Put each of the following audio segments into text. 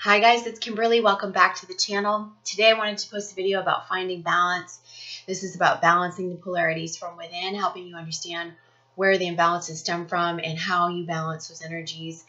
Hi guys, it's Kimberly. Welcome back to the channel. Today I wanted to post a video about finding balance. This is about balancing the polarities from within, helping you understand where the imbalances stem from and how you balance those energies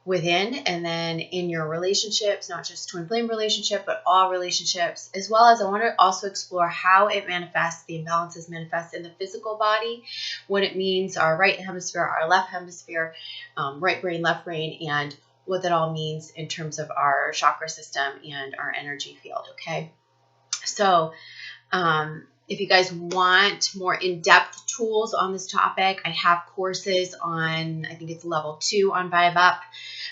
within and then in your relationships, not just twin flame relationship, but all relationships, as well as I want to also explore how it manifests, the imbalances manifest in the physical body, what it means, our right hemisphere, our left hemisphere, right brain, left brain, and what that all means in terms of our chakra system and our energy field. Okay, so if you guys want more in-depth tools on this topic, I have courses on, I think it's level 2 on Vibe Up.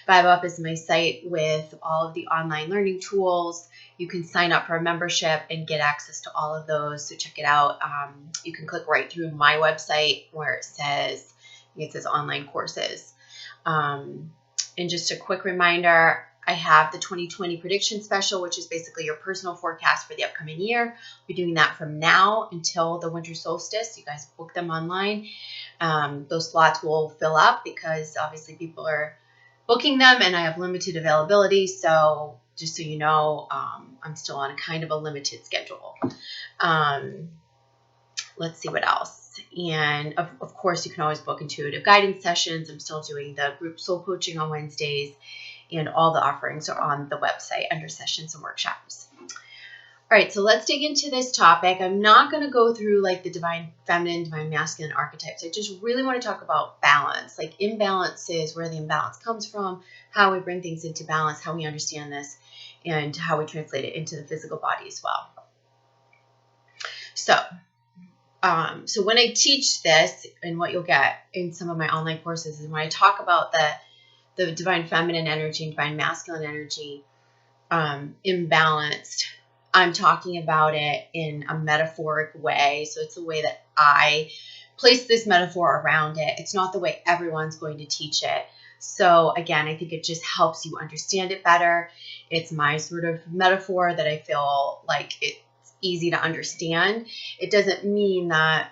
Vibe Up is my site with all of the online learning tools. You can sign up for a membership and get access to all of those, so check it out. You can click right through my website where it says online courses. And just a quick reminder, I have the 2020 prediction special, which is basically your personal forecast for the upcoming year. I'll be doing that from now until the winter solstice. You guys book them online. Those slots will fill up because obviously people are booking them and I have limited availability. So just so you know, I'm still on a kind of a limited schedule. Let's see what else. And of course, you can always book intuitive guidance sessions. I'm still doing the group soul coaching on Wednesdays, and all the offerings are on the website under sessions and workshops. All right, so let's dig into this topic. I'm not going to go through like the divine feminine, divine masculine archetypes. I just really want to talk about balance, like imbalances, where the imbalance comes from, how we bring things into balance, how we understand this, and how we translate it into the physical body as well. So when I teach this, and what you'll get in some of my online courses is when I talk about the divine feminine energy and divine masculine energy imbalanced, I'm talking about it in a metaphoric way. So it's the way that I place this metaphor around it. It's not the way everyone's going to teach it. So again, I think it just helps you understand it better. It's my sort of metaphor that I feel like it's easy to understand. It doesn't mean that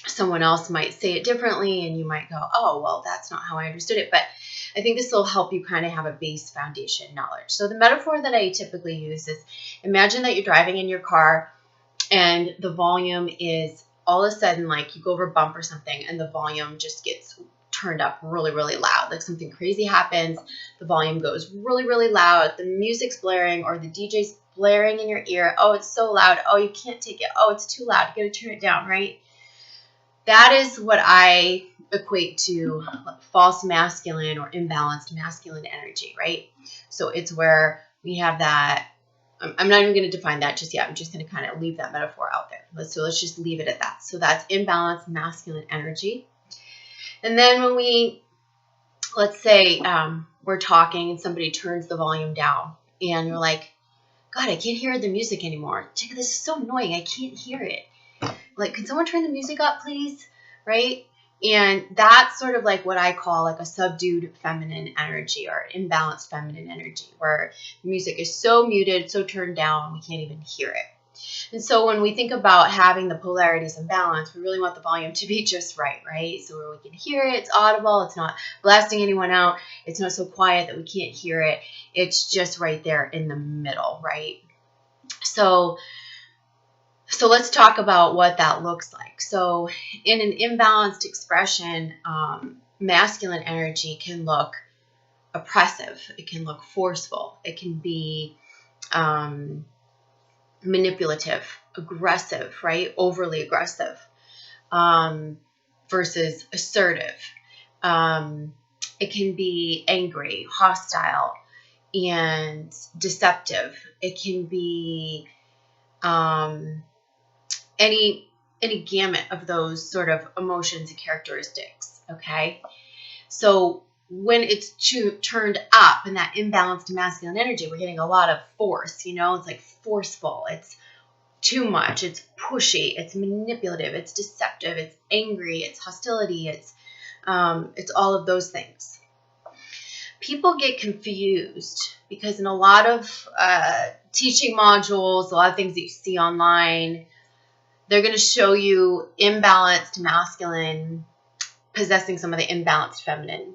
someone else might say it differently and you might go, oh, well, that's not how I understood it. But I think this will help you kind of have a base foundation knowledge. So the metaphor that I typically use is, imagine that you're driving in your car and the volume is all of a sudden, like you go over a bump or something and the volume just gets turned up really, really loud. Like something crazy happens, the volume goes really, really loud, the music's blaring or the DJ's blaring in your ear. Oh, it's so loud. Oh, you can't take it. Oh, it's too loud. You got to turn it down, right? That is what I equate to false masculine or imbalanced masculine energy, right? So it's where we have that. I'm not even going to define that just yet. I'm just going to kind of leave that metaphor out there. So let's just leave it at that. So that's imbalanced masculine energy. And then when let's say we're talking and somebody turns the volume down and you're like, God, I can't hear the music anymore. This is so annoying. I can't hear it. Like, can someone turn the music up, please? Right? And that's sort of like what I call like a subdued feminine energy or imbalanced feminine energy, where the music is so muted, so turned down, we can't even hear it. And so when we think about having the polarities in balance, we really want the volume to be just right, right? So where we can hear it, it's audible, it's not blasting anyone out, it's not so quiet that we can't hear it. It's just right there in the middle, right? So let's talk about what that looks like. So in an imbalanced expression, masculine energy can look oppressive. It can look forceful. It can be manipulative, aggressive, right? Overly aggressive versus assertive. It can be angry, hostile, and deceptive. It can be any gamut of those sort of emotions and characteristics, okay? So when it's turned up in that imbalanced masculine energy, we're getting a lot of force, it's like forceful, it's too much, it's pushy, it's manipulative, it's deceptive, it's angry, it's hostility, it's all of those things. People get confused because in a lot of teaching modules, a lot of things that you see online, they're going to show you imbalanced masculine possessing some of the imbalanced feminine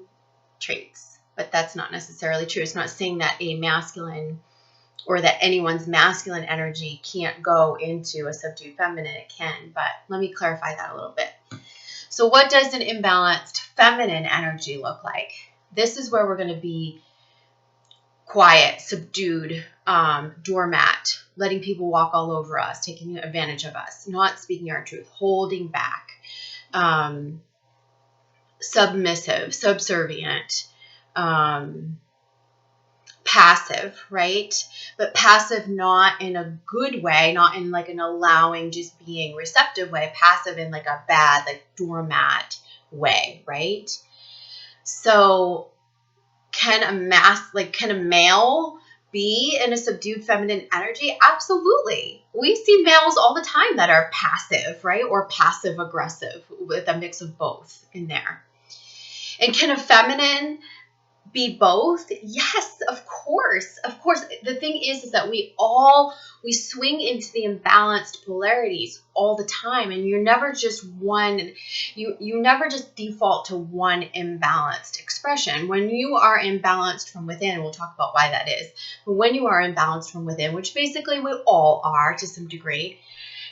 traits. but that's not necessarily true. It's not saying that a masculine or that anyone's masculine energy can't go into a subdued feminine. It can, but let me clarify that a little bit. So what does an imbalanced feminine energy look like? This is where we're going to be quiet, subdued, doormat, letting people walk all over us, taking advantage of us, not speaking our truth, holding back, submissive, subservient, passive, right? But passive not in a good way, not in like an allowing, just being receptive way, passive in like a bad, like doormat way, right? So can a male be in a subdued feminine energy? Absolutely. We see males all the time that are passive, right? Or passive aggressive with a mix of both in there. And can a feminine be both? Yes, of course. Of course. The thing is that we swing into the imbalanced polarities all the time, and you're never just one. You never just default to one imbalanced expression. When you are imbalanced from within, we'll talk about why that is. But when you are imbalanced from within, which basically we all are to some degree,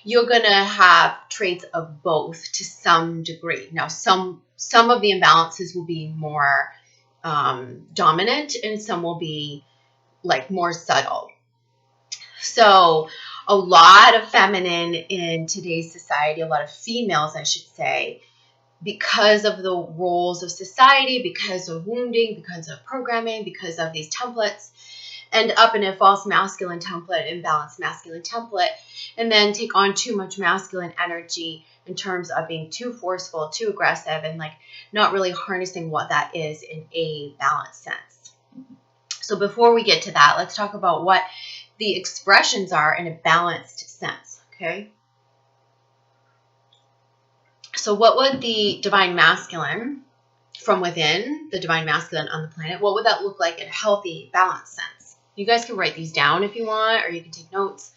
you're going to have traits of both to some degree. Now, some of the imbalances will be more dominant, and some will be like more subtle. So a lot of feminine in today's society, a lot of females, I should say, because of the roles of society, because of wounding, because of programming, because of these templates, end up in a false masculine template, imbalanced masculine template, and then take on too much masculine energy in terms of being too forceful, too aggressive, and like not really harnessing what that is in a balanced sense. So before we get to that, let's talk about what the expressions are in a balanced sense, okay? So what would the divine masculine from within, the divine masculine on the planet, what would that look like in a healthy, balanced sense? You guys can write these down if you want, or you can take notes.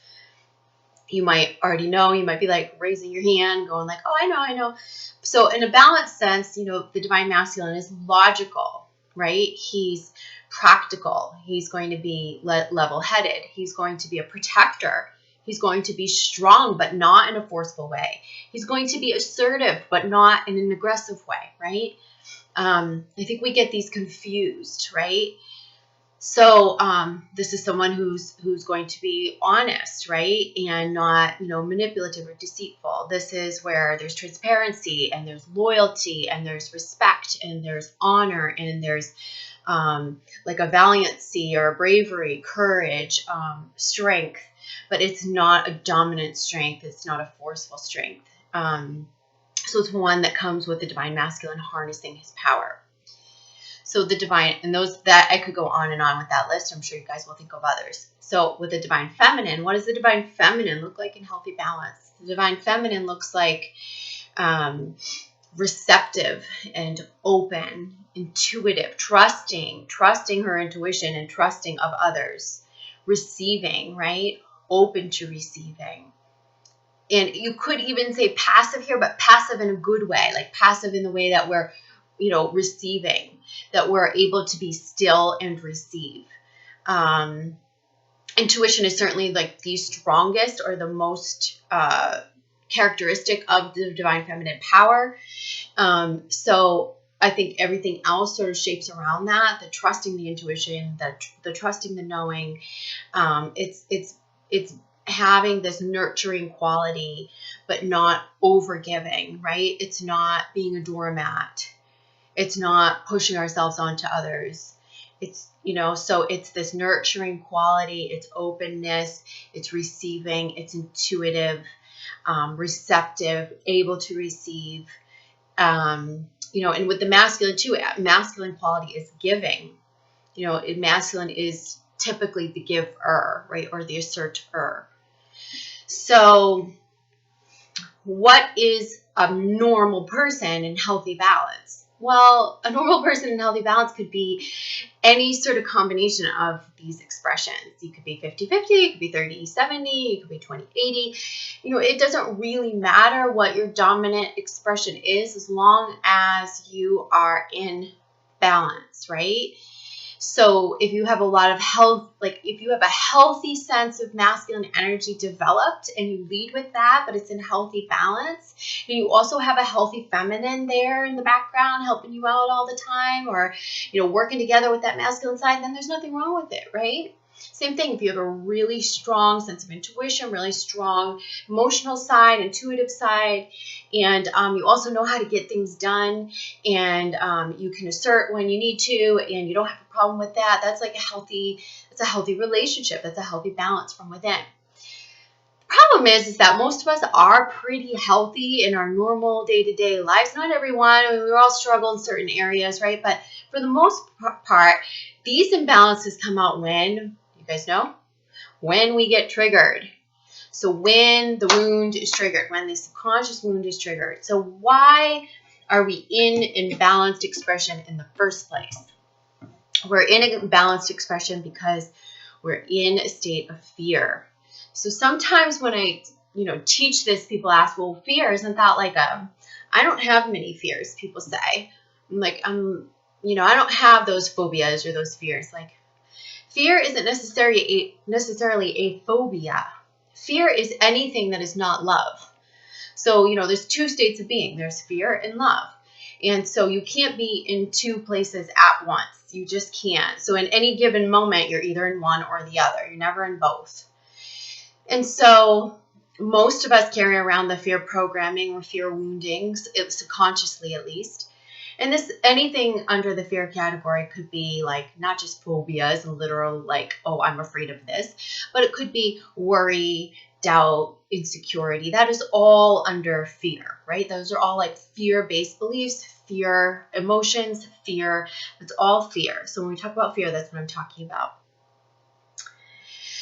You might already know. You might be like raising your hand, going like, oh, I know. So in a balanced sense, the divine masculine is logical, right? He's practical. He's going to be level-headed. He's going to be a protector. He's going to be strong, but not in a forceful way. He's going to be assertive, but not in an aggressive way, right? I think we get these confused, right? So this is someone who's going to be honest, right? And not, manipulative or deceitful. This is where there's transparency, and there's loyalty, and there's respect, and there's honor, and there's like a valiancy or a bravery, courage, strength. But it's not a dominant strength. It's not a forceful strength. So it's one that comes with the divine masculine harnessing his power. So the divine, and those that I could go on and on with that list. I'm sure you guys will think of others. So with the divine feminine, what does the divine feminine look like in healthy balance? The divine feminine looks like receptive and open, intuitive, trusting her intuition and trusting of others, receiving, right? Open to receiving. And you could even say passive here, but passive in a good way, like passive in the way that we're, receiving, that we're able to be still and receive. Intuition is certainly like the strongest or the most characteristic of the divine feminine power. So I think everything else sort of shapes around that, the trusting the intuition, the trusting the knowing. It's having this nurturing quality, but not overgiving, right? It's not being a doormat. It's not pushing ourselves onto others. It's, so it's this nurturing quality, it's openness, it's receiving, it's intuitive, receptive, able to receive, and with the masculine too, masculine quality is giving. Masculine is typically the giver, right? Or the asserter. So what is a normal person in healthy balance? Well, a normal person in healthy balance could be any sort of combination of these expressions. You could be 50-50, you could be 30-70, you could be 20-80. It doesn't really matter what your dominant expression is as long as you are in balance, right? So if you have a lot of health, like if you have a healthy sense of masculine energy developed and you lead with that, but it's in healthy balance, and you also have a healthy feminine there in the background helping you out all the time, or, working together with that masculine side, then there's nothing wrong with it, right? Same thing, if you have a really strong sense of intuition, really strong emotional side, intuitive side, and you also know how to get things done, and you can assert when you need to, and you don't have a problem with that, that's a healthy relationship. That's a healthy balance from within. Problem is that most of us are pretty healthy in our normal day-to-day lives. Not everyone. We all struggle in certain areas, right? But for the most part, these imbalances come out when, you guys know, when we get triggered. So when the wound is triggered, when the subconscious wound is triggered. So why are we in imbalanced expression in the first place? We're in a balanced expression because we're in a state of fear. So sometimes when I, teach this, people ask, well, fear, isn't that like I don't have many fears, people say. I don't have those phobias or those fears. Like, fear isn't necessarily a phobia. Fear is anything that is not love. So, there's two states of being. There's fear and love. And so you can't be in two places at once. You just can't. So in any given moment, you're either in one or the other. You're never in both. And so most of us carry around the fear programming or fear woundings, subconsciously at least. And anything under the fear category could be like not just phobias and literal like, oh, I'm afraid of this, but it could be worry, doubt, insecurity. That is all under fear, right? Those are all like fear-based beliefs, fear emotions, fear. It's all fear. So when we talk about fear, that's what I'm talking about.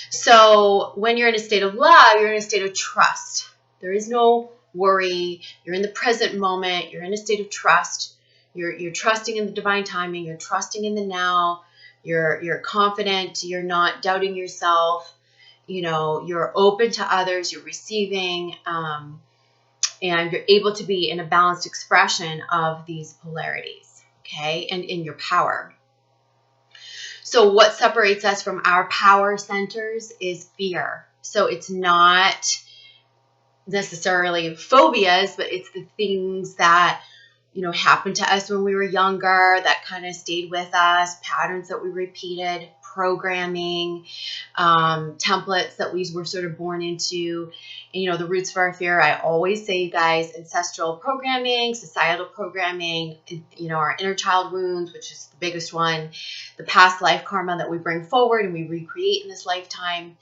So when you're in a state of love, you're in a state of trust. There is no worry. You're in the present moment. You're in a state of trust. You're trusting in the divine timing. You're trusting in the now. You're confident. You're not doubting yourself. You're open to others. You're receiving, and you're able to be in a balanced expression of these polarities, okay, and in your power. So what separates us from our power centers is fear. So it's not necessarily phobias, but it's the things that happened to us when we were younger that kind of stayed with us, patterns that we repeated, programming, templates that we were sort of born into. And, the roots for our fear, I always say, you guys, ancestral programming, societal programming, our inner child wounds, which is the biggest one, the past life karma that we bring forward and we recreate in this lifetime.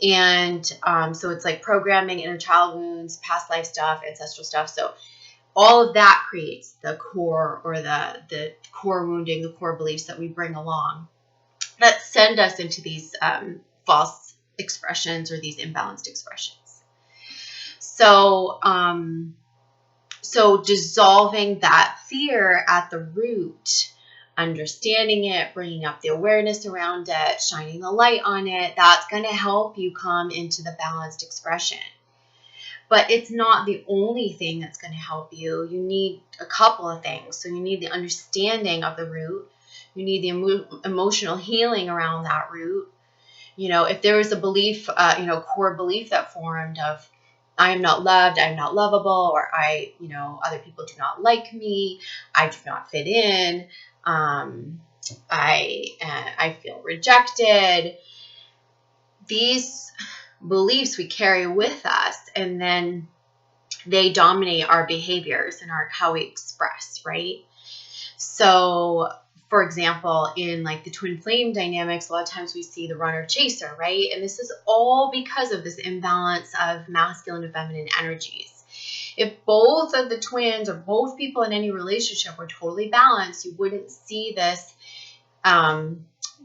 And so it's like programming, inner child wounds, past life stuff, ancestral stuff. So all of that creates the core or the core wounding, the core beliefs that we bring along that send us into these false expressions or these imbalanced expressions. So, so dissolving that fear at the root, understanding it, bringing up the awareness around it, shining the light on it, that's going to help you come into the balanced expression. But it's not the only thing that's going to help you. You need a couple of things. So you need the understanding of the root. You need the emotional healing around that root. If there was a belief, core belief that formed of, I am not loved, I'm not lovable, or other people do not like me, I do not fit in, I feel rejected. These beliefs we carry with us, and then they dominate our behaviors and how we express, right? So, for example, in like the twin flame dynamics, a lot of times we see the runner chaser, right? And this is all because of this imbalance of masculine and feminine energies. If both of the twins or both people in any relationship were totally balanced, you wouldn't see this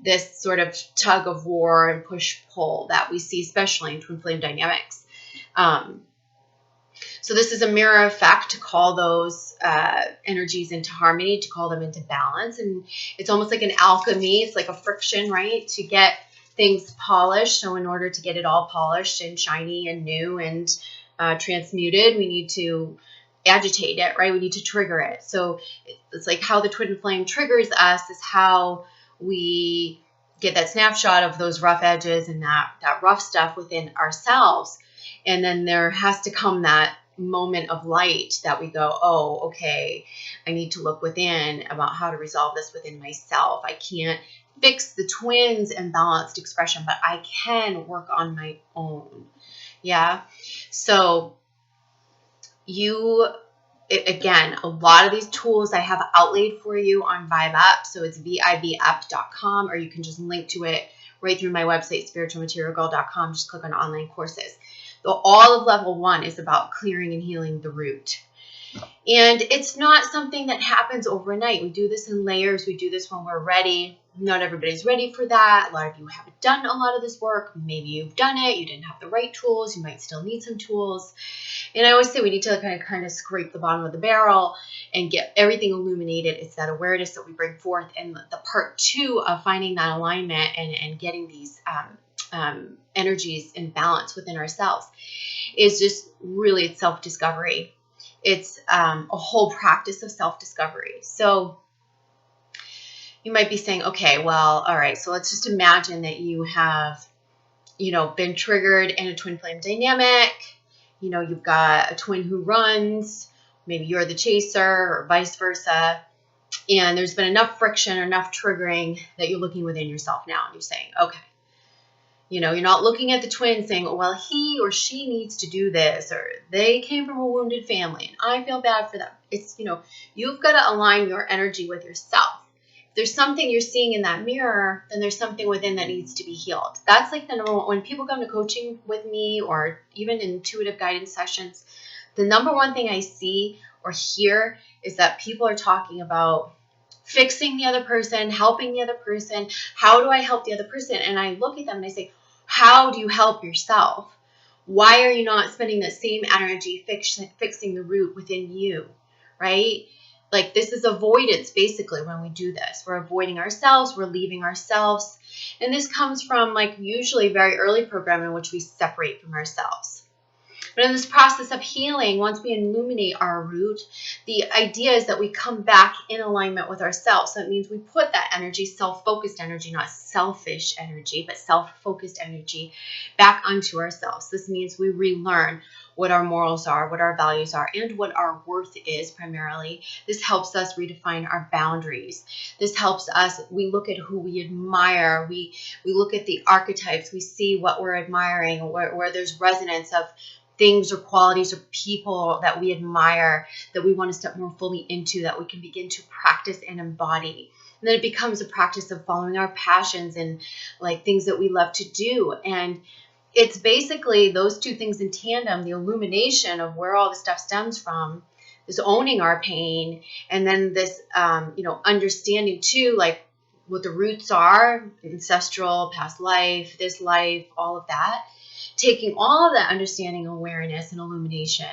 this sort of tug of war and push-pull that we see, especially in twin flame dynamics. So this is a mirror effect to call those energies into harmony, to call them into balance. And it's almost like an alchemy. It's like a friction, right, to get things polished. So in order to get it all polished and shiny and new and transmuted, we need to agitate it, right? We need to trigger it. So it's like how the twin flame triggers us is how we get that snapshot of those rough edges and that rough stuff within ourselves. And then there has to come that moment of light that we go, oh, okay, I need to look within about how to resolve this within myself. I can't fix the twins' imbalanced expression, but I can work on my own. Yeah. So again, a lot of these tools I have outlaid for you on Vibe Up. So it's vibup.com, or you can just link to it right through my website, spiritualmaterialgirl.com. Just click on online courses. All of level 1 is about clearing and healing the root. And it's not something that happens overnight. We do this in layers. We do this when we're ready. Not everybody's ready for that. A lot of you haven't done a lot of this work. Maybe you've done it. You didn't have the right tools. You might still need some tools. And I always say we need to kind of scrape the bottom of the barrel and get everything illuminated. It's that awareness that we bring forth. And the part 2 of finding that alignment and getting these energies in balance within ourselves is just really it's self-discovery. It's a whole practice of self-discovery. So you might be saying, okay, well, all right, so let's just imagine that you have, been triggered in a twin flame dynamic. You've got a twin who runs, maybe you're the chaser or vice versa. And there's been enough friction or enough triggering that you're looking within yourself now. And you're saying, okay, you're not looking at the twin saying, oh, well, he or she needs to do this, or they came from a wounded family and I feel bad for them. It's, you've got to align your energy with yourself. If there's something you're seeing in that mirror, then there's something within that needs to be healed. That's like the number one. When people come to coaching with me or even intuitive guidance sessions, the number one thing I see or hear is that people are talking about fixing the other person, helping the other person. How do I help the other person? And I look at them and I say, how do you help yourself? Why are you not spending that same energy fixing the root within you, right? Like this is avoidance basically when we do this. We're avoiding ourselves, we're leaving ourselves. And this comes from usually very early programming in which we separate from ourselves. But in this process of healing, once we illuminate our root, the idea is that we come back in alignment with ourselves. So it means we put that energy, self-focused energy, not selfish energy, but self-focused energy back onto ourselves. This means we relearn what our morals are, what our values are, and what our worth is primarily. This helps us redefine our boundaries. This helps us, we look at who we admire. We look at the archetypes. We see what we're admiring, where there's resonance of things or qualities or people that we admire, that we want to step more fully into, that we can begin to practice and embody. And then it becomes a practice of following our passions and things that we love to do. And it's basically those two things in tandem, the illumination of where all the stuff stems from, this owning our pain, and then this, understanding too, what the roots are, ancestral, past life, this life, all of that. Taking all of that understanding, awareness, and illumination,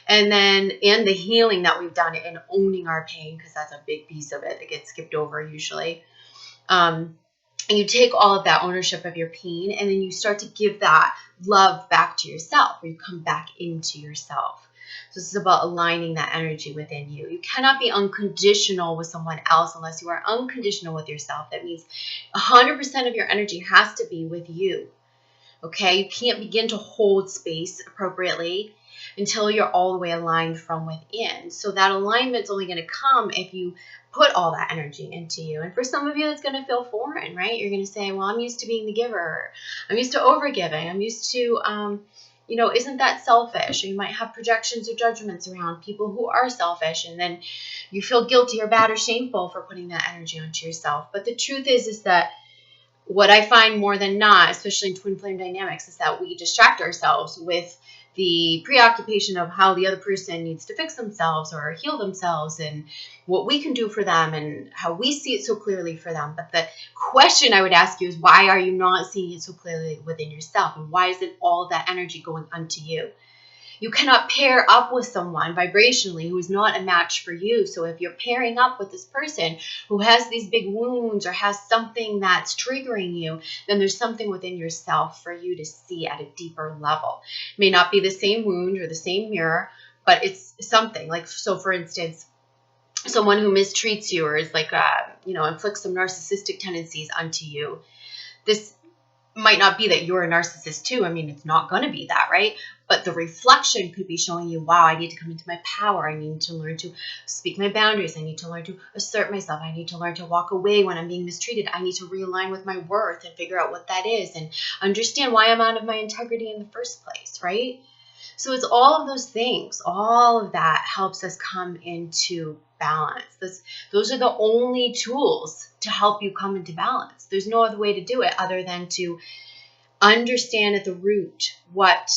and the healing that we've done and owning our pain, because that's a big piece of it that gets skipped over usually. And you take all of that ownership of your pain, and then you start to give that love back to yourself, or you come back into yourself. So this is about aligning that energy within you. You cannot be unconditional with someone else unless you are unconditional with yourself. That means 100% of your energy has to be with you. Okay, you can't begin to hold space appropriately until you're all the way aligned from within. So that alignment's only going to come if you put all that energy into you. And for some of you, it's going to feel foreign, right? You're going to say, well, I'm used to being the giver. I'm used to overgiving. I'm used to, isn't that selfish? Or you might have projections or judgments around people who are selfish. And then you feel guilty or bad or shameful for putting that energy onto yourself. But the truth is that what I find more than not, especially in twin flame dynamics, is that we distract ourselves with the preoccupation of how the other person needs to fix themselves or heal themselves and what we can do for them and how we see it so clearly for them. But the question I would ask you is, why are you not seeing it so clearly within yourself? And why isn't all that energy going unto you? You cannot pair up with someone vibrationally who is not a match for you. So if you're pairing up with this person who has these big wounds or has something that's triggering you, then there's something within yourself for you to see at a deeper level. It may not be the same wound or the same mirror, but it's something. So for instance, someone who mistreats you or is like, inflicts some narcissistic tendencies onto you. This might not be that you're a narcissist too. I mean, it's not going to be that, right? But the reflection could be showing you, wow, I need to come into my power. I need to learn to speak my boundaries. I need to learn to assert myself. I need to learn to walk away when I'm being mistreated. I need to realign with my worth and figure out what that is and understand why I'm out of my integrity in the first place, right? So it's all of those things. All of that helps us come into balance. Those are the only tools to help you come into balance. There's no other way to do it other than to understand at the root what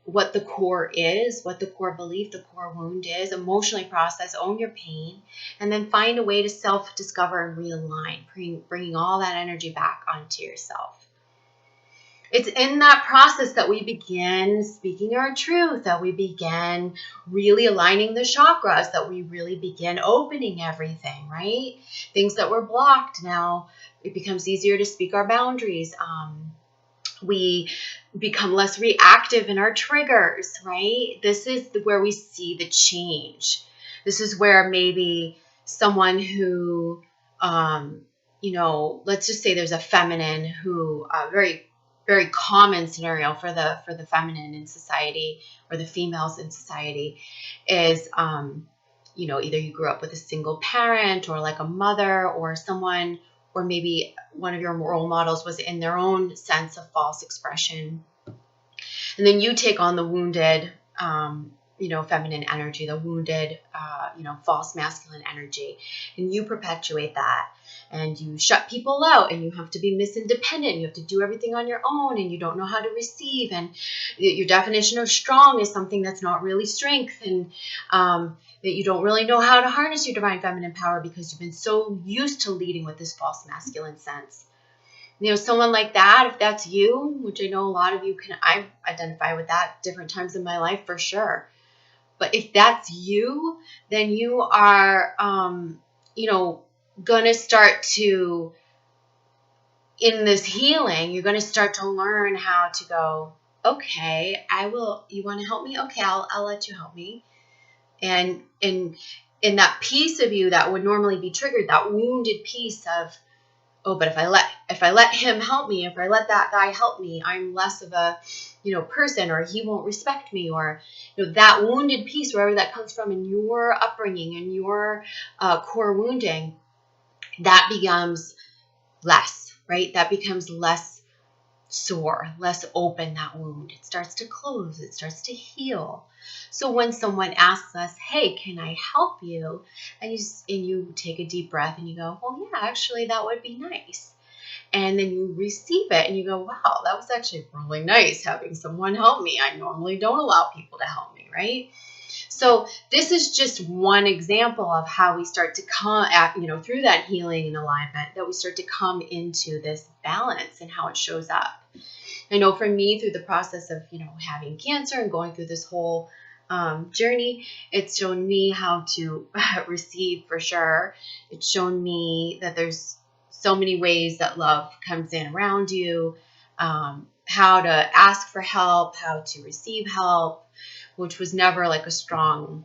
the core is, what the core belief, the core wound is, emotionally process, own your pain, and then find a way to self-discover and realign, bringing all that energy back onto yourself. It's in that process that we begin speaking our truth, that we begin really aligning the chakras, that we really begin opening everything, right? Things that were blocked now, it becomes easier to speak our boundaries. We become less reactive in our triggers, right? This is where we see the change. This is where maybe someone who, let's just say there's a feminine who, very, very common scenario for the feminine in society or the females in society is, either you grew up with a single parent or like a mother or someone, or maybe one of your role models was in their own sense of false expression. And then you take on the wounded, feminine energy, the wounded, false masculine energy, and you perpetuate that. And you shut people out, and you have to be independent. You have to do everything on your own, and you don't know how to receive. And your definition of strong is something that's not really strength, and that you don't really know how to harness your divine feminine power because you've been so used to leading with this false masculine sense. Someone like that, if that's you, which I know a lot of you I identify with that different times in my life for sure. But if that's you, then you are, going to start to, in this healing, you're going to start to learn how to go, okay, you want to help me? Okay, I'll let you help me. And in that piece of you that would normally be triggered, that wounded piece of, oh, but if I let him help me, if I let that guy help me, I'm less of a, person, or he won't respect me, or, that wounded piece, wherever that comes from in your upbringing and your core wounding, that becomes less, right? That becomes less sore, less open, that wound. It starts to close. It starts to heal. So when someone asks us, hey, can I help you? And you take a deep breath and you go, well, yeah, actually, that would be nice. And then you receive it and you go, wow, that was actually really nice having someone help me. I normally don't allow people to help me, right? So this is just one example of how we start to come at, through that healing and alignment, that we start to come into this balance and how it shows up. I know for me, through the process of, having cancer and going through this whole journey, it's shown me how to receive for sure. It's shown me that there's so many ways that love comes in around you, how to ask for help, how to receive help, which was never like a strong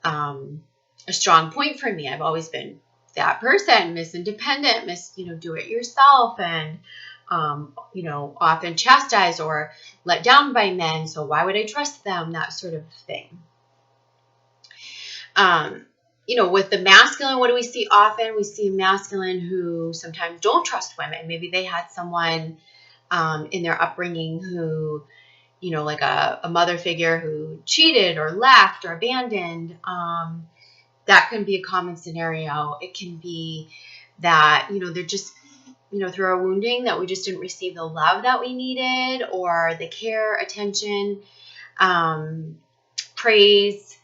point for me. I've always been that person, Miss Independent, Miss, do it yourself, and, often chastised or let down by men. So why would I trust them? That sort of thing. With the masculine, what do we see often? We see masculine who sometimes don't trust women. Maybe they had someone in their upbringing who, like a mother figure who cheated or left or abandoned. That can be a common scenario. It can be that, they're just, through our wounding, that we just didn't receive the love that we needed, or the care, attention, praise.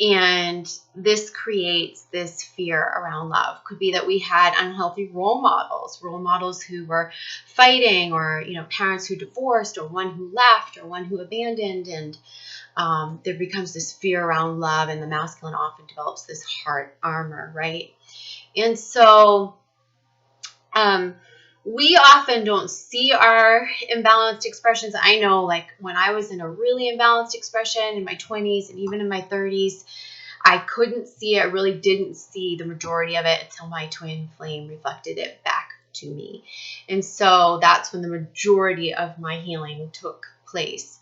And this creates this fear around love. Could be that we had unhealthy role models who were fighting, or, parents who divorced, or one who left, or one who abandoned. And there becomes this fear around love, and the masculine often develops this heart armor, right? And so we often don't see our imbalanced expressions. I know, like, when I was in a really imbalanced expression in my 20s and even in my 30s, I couldn't see it. I really didn't see the majority of it until my twin flame reflected it back to me. And so that's when the majority of my healing took place.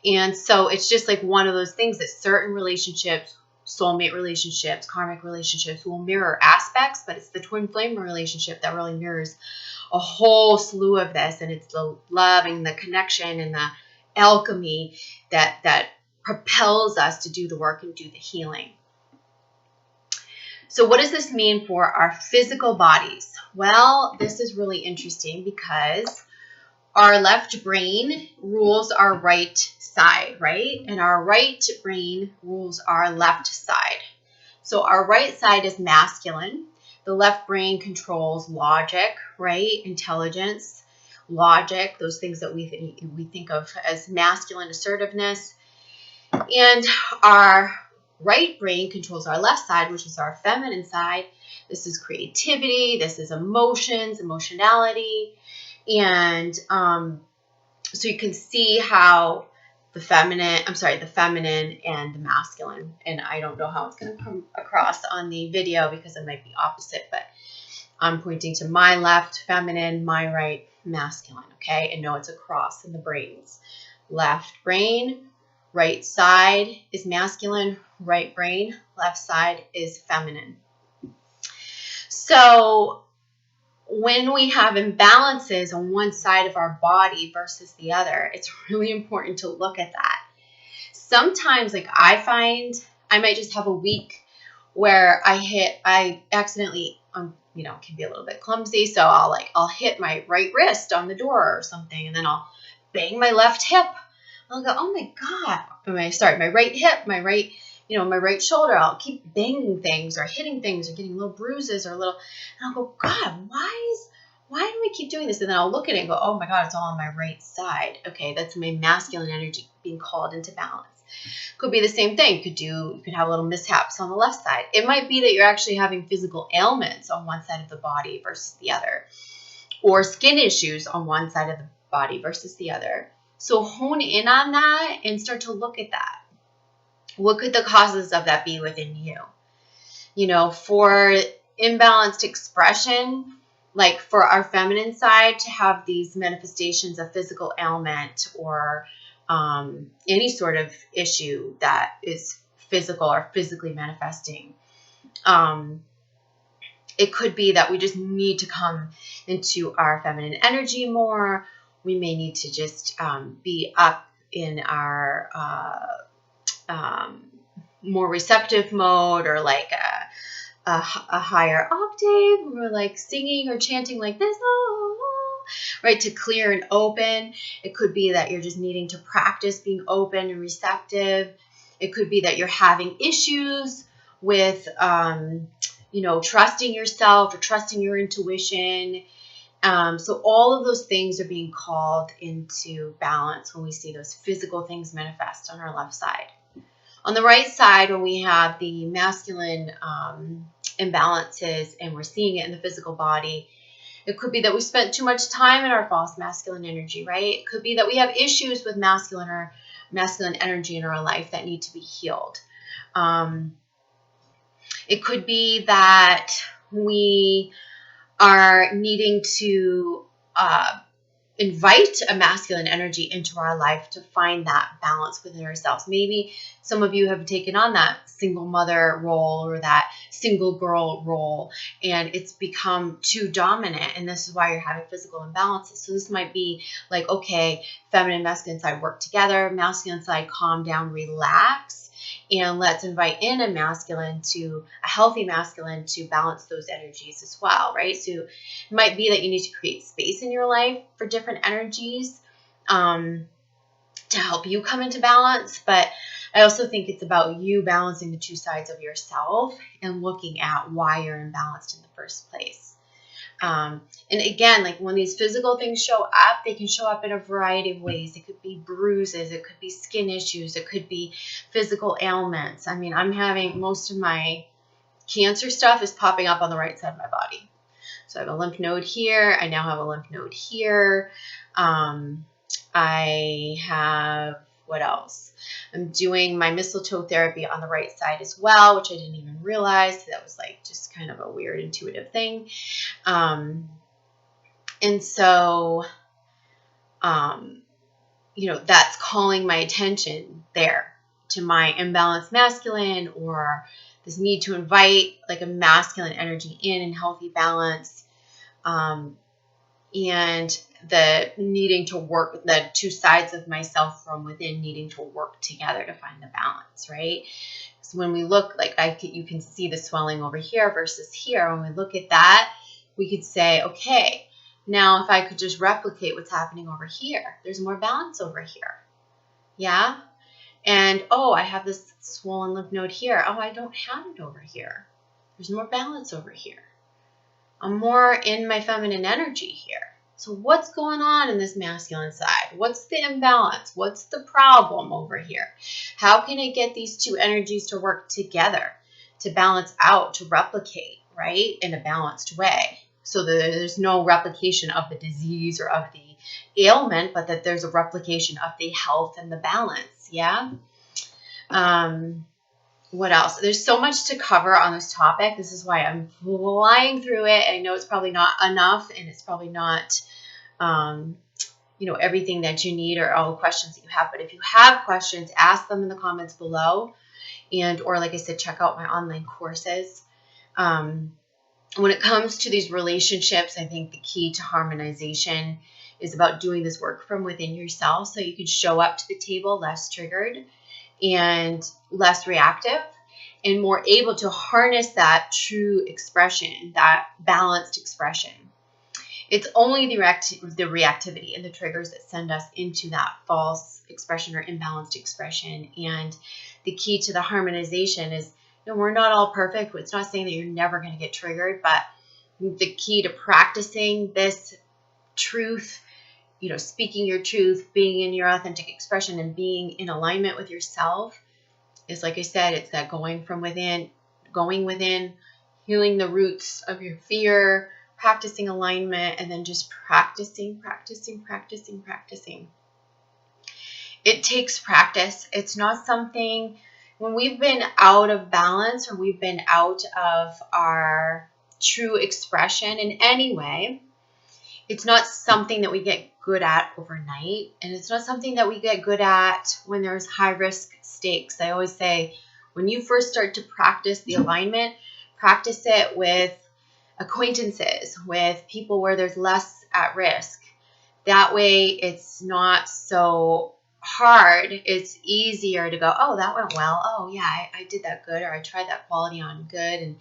And so it's just like one of those things that certain relationships, soulmate relationships, karmic relationships will mirror aspects, but it's the twin flame relationship that really mirrors a whole slew of this. And it's the love and the connection and the alchemy that propels us to do the work and do the healing. So what does this mean for our physical bodies? Well, this is really interesting because our left brain rules our right side, right? And our right brain rules our left side. So our right side is masculine. The left brain controls logic, right? Intelligence, logic, those things that we think of as masculine assertiveness. And our right brain controls our left side, which is our feminine side. This is creativity. This is emotions, emotionality. And so you can see how the feminine and the masculine, and I don't know how it's going to come across on the video because it might be opposite, but I'm pointing to my left feminine, my right masculine, okay? And know it's a cross in the brains. Left brain, right side is masculine, right brain, left side is feminine. So when we have imbalances on one side of our body versus the other, it's really important to look at that. Sometimes, like I find, I might just have a week where I accidentally, can be a little bit clumsy. So I'll hit my right wrist on the door or something, and then I'll bang my left hip. I'll go, oh my God, my right hip, my right shoulder. I'll keep banging things or hitting things or getting little bruises and I'll go, God, why do we keep doing this? And then I'll look at it and go, oh my God, it's all on my right side. Okay, that's my masculine energy being called into balance. Could be the same thing. You could have little mishaps on the left side. It might be that you're actually having physical ailments on one side of the body versus the other, or skin issues on one side of the body versus the other. So hone in on that and start to look at that. What could the causes of that be within you? For imbalanced expression, like for our feminine side to have these manifestations of physical ailment or any sort of issue that is physical or physically manifesting. It could be that we just need to come into our feminine energy more. We may need to just be up in our more receptive mode, or like a higher octave. We're like singing or chanting like this, right, to clear and open. It could be that you're just needing to practice being open and receptive. It could be that you're having issues with trusting yourself or trusting your intuition. So all of those things are being called into balance when we see those physical things manifest on our left side. On the right side, when we have the masculine imbalances and we're seeing it in the physical body, it could be that we spent too much time in our false masculine energy, right? It could be that we have issues with masculine energy in our life that need to be healed. It could be that we are needing to invite a masculine energy into our life to find that balance within ourselves. Maybe some of you have taken on that single mother role or that single girl role, and it's become too dominant, and this is why you're having physical imbalances. So this might be like, okay, feminine and masculine side work together, masculine side calm down, relax, and let's invite in a healthy masculine to balance those energies as well, right? So it might be that you need to create space in your life for different energies to help you come into balance. But I also think it's about you balancing the two sides of yourself and looking at why you're imbalanced in the first place. And again, like when these physical things show up, they can show up in a variety of ways. It could be bruises, it could be skin issues, it could be physical ailments. I mean, I'm having most of my cancer stuff is popping up on the right side of my body. So I have a lymph node here. I now have a lymph node here. I have What else? I'm doing my mistletoe therapy on the right side as well, which I didn't even realize. That was like just kind of a weird intuitive thing. And so, that's calling my attention there to my imbalanced masculine, or this need to invite like a masculine energy in healthy balance. And the needing to work with the two sides of myself from within, needing to work together to find the balance, right? So when we look, you can see the swelling over here versus here. When we look at that, we could say, okay, now if I could just replicate what's happening over here, there's more balance over here. Yeah? And, I have this swollen lymph node here. Oh, I don't have it over here. There's more balance over here. I'm more in my feminine energy here. So what's going on in this masculine side? What's the imbalance? What's the problem over here? How can I get these two energies to work together, to balance out, to replicate, right, in a balanced way? So that there's no replication of the disease or of the ailment, but that there's a replication of the health and the balance, yeah? What else? There's so much to cover on this topic. This is why I'm flying through it. I know it's probably not enough, and it's probably not, everything that you need or all the questions that you have. But if you have questions, ask them in the comments below. Or like I said, check out my online courses. When it comes to these relationships, I think the key to harmonization is about doing this work from within yourself so you can show up to the table less triggered and less reactive, and more able to harness that true expression, that balanced expression. It's only the reactivity and the triggers that send us into that false expression or imbalanced expression. And the key to the harmonization is, we're not all perfect. It's not saying that you're never going to get triggered, but the key to practicing this truth, speaking your truth, being in your authentic expression, and being in alignment with yourself is, like I said, it's that going within, healing the roots of your fear, practicing alignment, and then just practicing. It takes practice. It's not something, when we've been out of balance or we've been out of our true expression in any way, it's not something that we get good at overnight, and it's not something that we get good at when there's high risk stakes. I always say, when you first start to practice the alignment, practice it with acquaintances, with people where there's less at risk. That way it's not so hard. It's easier to go, oh, that went well. Oh yeah, I did that good, or I tried that quality on good. And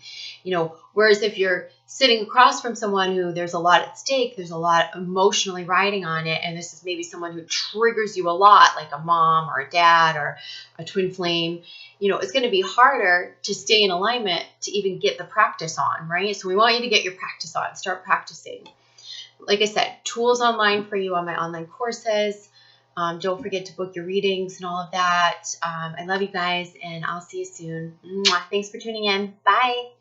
whereas if you're sitting across from someone who there's a lot at stake, there's a lot emotionally riding on it, and this is maybe someone who triggers you a lot, like a mom or a dad or a twin flame, it's going to be harder to stay in alignment to even get the practice on, right? So we want you to get your practice on. Start practicing. Like I said, tools online for you on my online courses. Don't forget to book your readings and all of that. I love you guys, and I'll see you soon. Mwah. Thanks for tuning in. Bye.